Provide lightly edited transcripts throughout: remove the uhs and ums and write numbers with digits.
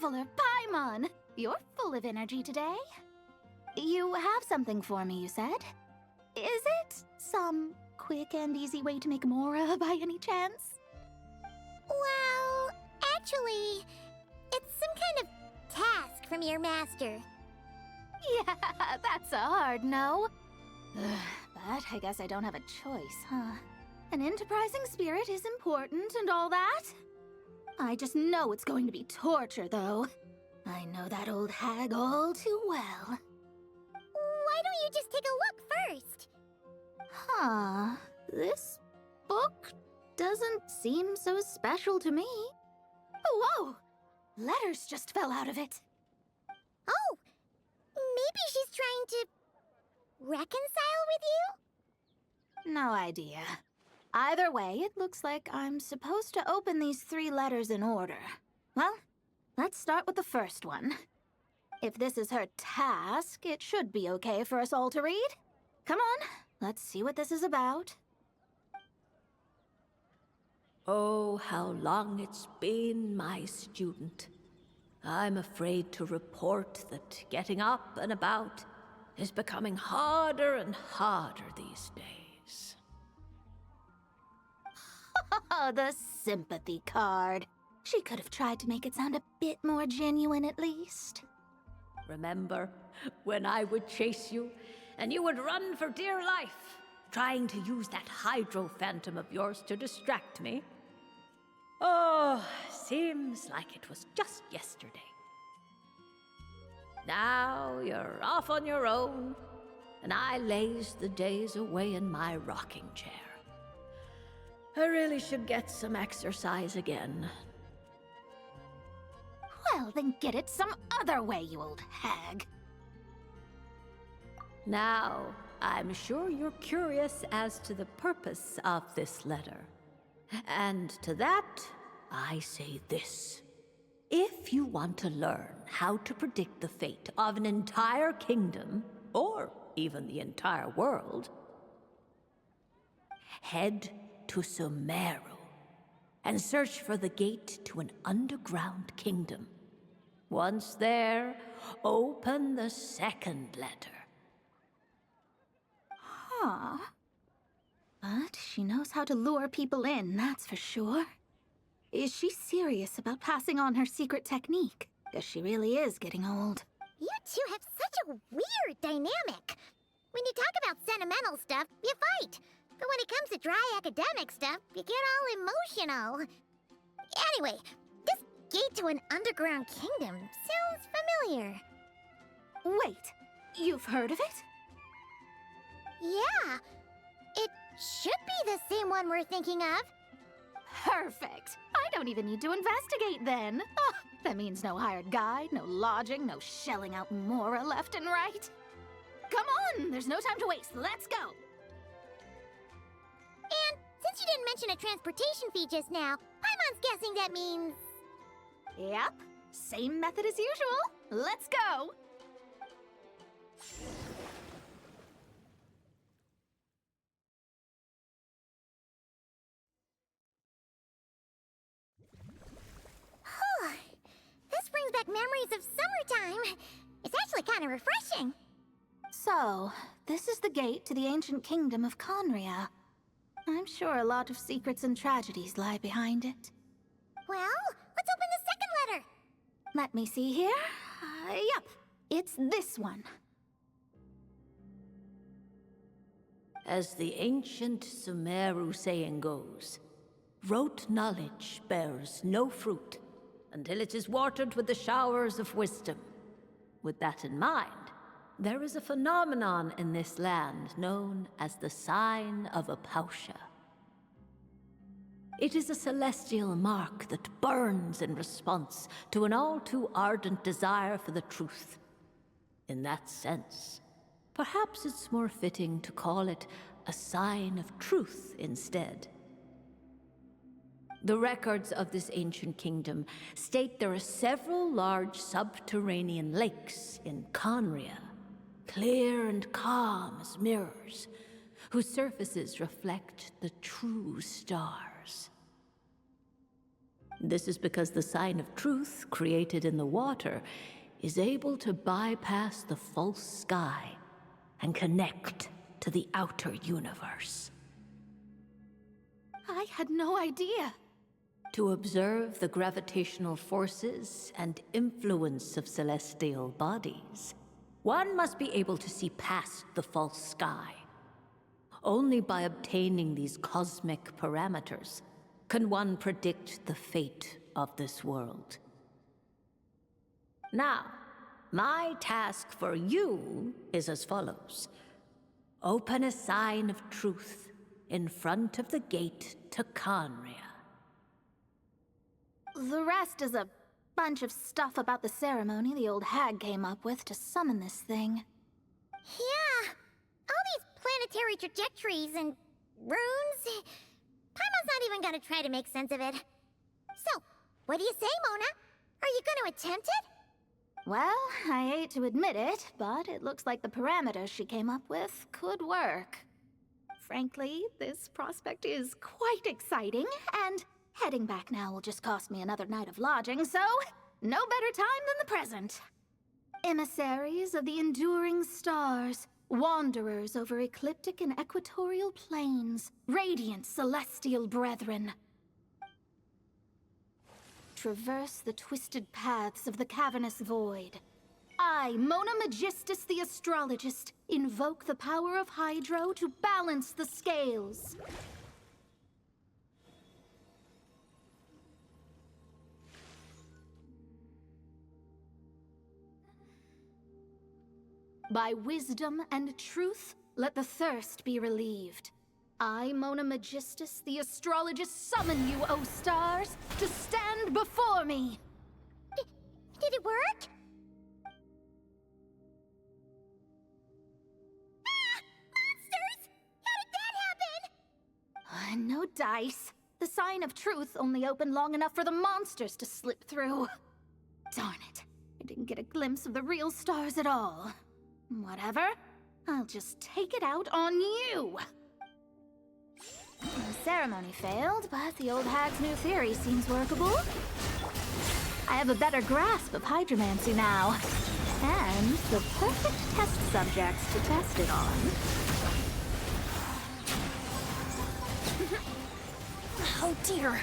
Traveler Paimon! You're full of energy today. You have something for me, you said? Is it some quick and easy way to make Mora by any chance? Well, actually, it's some kind of task from your master. Yeah, that's a hard no. But I guess I don't have a choice, huh? An enterprising spirit is important and all that. I just know it's going to be torture, though. I know that old hag all too well. Why don't you just take a look first? Huh. This book doesn't seem so special to me. Oh, whoa! Letters just fell out of it. Oh! Maybe she's trying to reconcile with you? No idea. Either way, it looks like I'm supposed to open these 3 letters in order. Well, let's start with the first one. If this is her task, it should be okay for us all to read. Come on, let's see what this is about. Oh, how long it's been, my student. I'm afraid to report that getting up and about is becoming harder and harder these days. The sympathy card. She could have tried to make it sound a bit more genuine at least. Remember when I would chase you and you would run for dear life, trying to use that hydro phantom of yours to distract me? Oh, seems like it was just yesterday. Now you're off on your own, and I laze the days away in my rocking chair. I really should get some exercise again. Well, then get it some other way, you old hag. Now, I'm sure you're curious as to the purpose of this letter. And to that, I say this. If you want to learn how to predict the fate of an entire kingdom, or even the entire world, head to Sumeru and search for the gate to an underground kingdom. Once there, open the second letter. Huh. But she knows how to lure people in, that's for sure. Is she serious about passing on her secret technique? Because she really is getting old. You two have such a weird dynamic. When you talk about sentimental stuff, you fight. But when it comes to dry academic stuff, you get all emotional. Anyway, this gate to an underground kingdom sounds familiar. Wait, you've heard of it? Yeah, it should be the same one we're thinking of. Perfect. I don't even need to investigate then. Oh, that means no hired guide, no lodging, no shelling out Mora left and right. Come on, there's no time to waste. Let's go. And since you didn't mention a transportation fee just now, Paimon's guessing that means... Yep, same method as usual. Let's go. This brings back memories of summertime. It's actually kind of refreshing. So, this is the gate to the ancient kingdom of Conria. I'm sure a lot of secrets and tragedies lie behind it. Well, let's open the second letter. Let me see here. Yep, it's this one. As the ancient Sumeru saying goes, rote knowledge bears no fruit until it is watered with the showers of wisdom. With that in mind, there is a phenomenon in this land known as the Sign of Apausha. It is a celestial mark that burns in response to an all too ardent desire for the truth. In that sense, perhaps it's more fitting to call it a sign of truth instead. The records of this ancient kingdom state there are several large subterranean lakes in Conria, clear and calm as mirrors, whose surfaces reflect the true stars. This is because the sign of truth created in the water is able to bypass the false sky and connect to the outer universe. I had no idea. To observe the gravitational forces and influence of celestial bodies, one must be able to see past the false sky. Only by obtaining these cosmic parameters can one predict the fate of this world. Now, my task for you is as follows. Open a sign of truth in front of the gate to Conria. The rest is a bunch of stuff about the ceremony the old hag came up with to summon this thing. Yeah, all these planetary trajectories and runes. Paimon's not even gonna try to make sense of it. So, what do you say, Mona? Are you gonna attempt it? Well, I hate to admit it, but it looks like the parameters she came up with could work. Frankly, this prospect is quite exciting, and heading back now will just cost me another night of lodging, so no better time than the present. Emissaries of the enduring stars, wanderers over ecliptic and equatorial planes, radiant celestial brethren. Traverse the twisted paths of the cavernous void. I, Mona Magistus the Astrologist, invoke the power of Hydro to balance the scales. By wisdom and truth, let the thirst be relieved. I, Mona Magistus, the Astrologist, summon you, O stars, to stand before me! Did it work? Ah! Monsters! How did that happen? No dice. The sign of truth only opened long enough for the monsters to slip through. Darn it. I didn't get a glimpse of the real stars at all. Whatever. I'll just take it out on you! The ceremony failed, but the old hag's new theory seems workable. I have a better grasp of hydromancy now, and the perfect test subjects to test it on. Oh dear.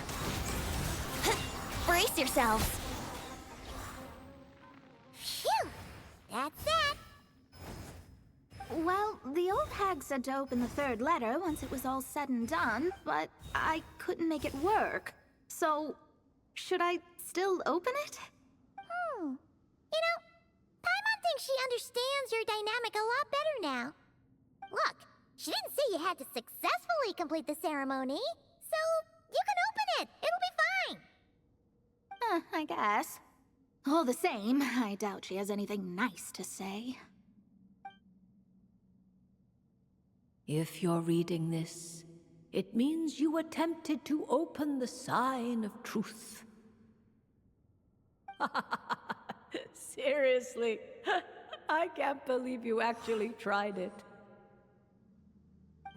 Brace yourselves. Phew! That's that. Well, the old hag said to open the third letter once it was all said and done, but I couldn't make it work. So, should I still open it? You know, Paimon thinks she understands your dynamic a lot better now. Look, she didn't say you had to successfully complete the ceremony, so you can open it. It'll be fine. I guess. All the same, I doubt she has anything nice to say. If you're reading this, it means you attempted to open the sign of truth. Seriously, I can't believe you actually tried it.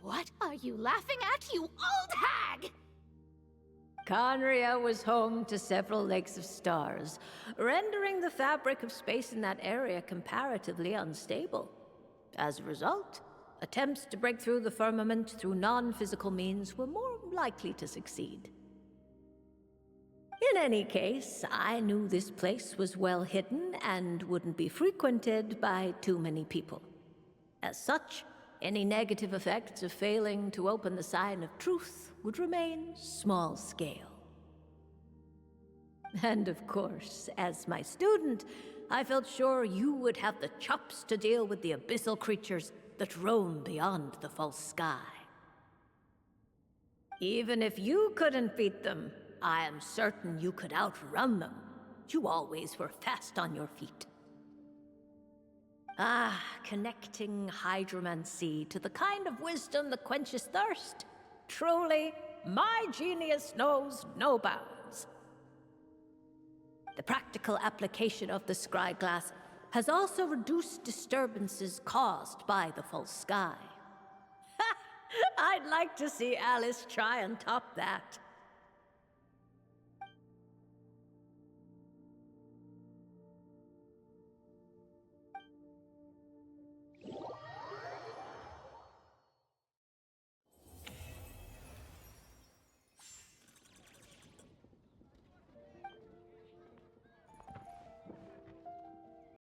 What are you laughing at, you old hag? Conria was home to several lakes of stars, rendering the fabric of space in that area comparatively unstable. As a result, attempts to break through the firmament through non-physical means were more likely to succeed. In any case, I knew this place was well hidden and wouldn't be frequented by too many people. As such, any negative effects of failing to open the sign of truth would remain small scale. And of course, as my student, I felt sure you would have the chops to deal with the abyssal creatures that roam beyond the false sky. Even if you couldn't beat them, I am certain you could outrun them. You always were fast on your feet. Ah, connecting hydromancy to the kind of wisdom that quenches thirst. Truly, my genius knows no bounds. The practical application of the scry glass has also reduced disturbances caused by the false sky. I'd like to see Alice try and top that.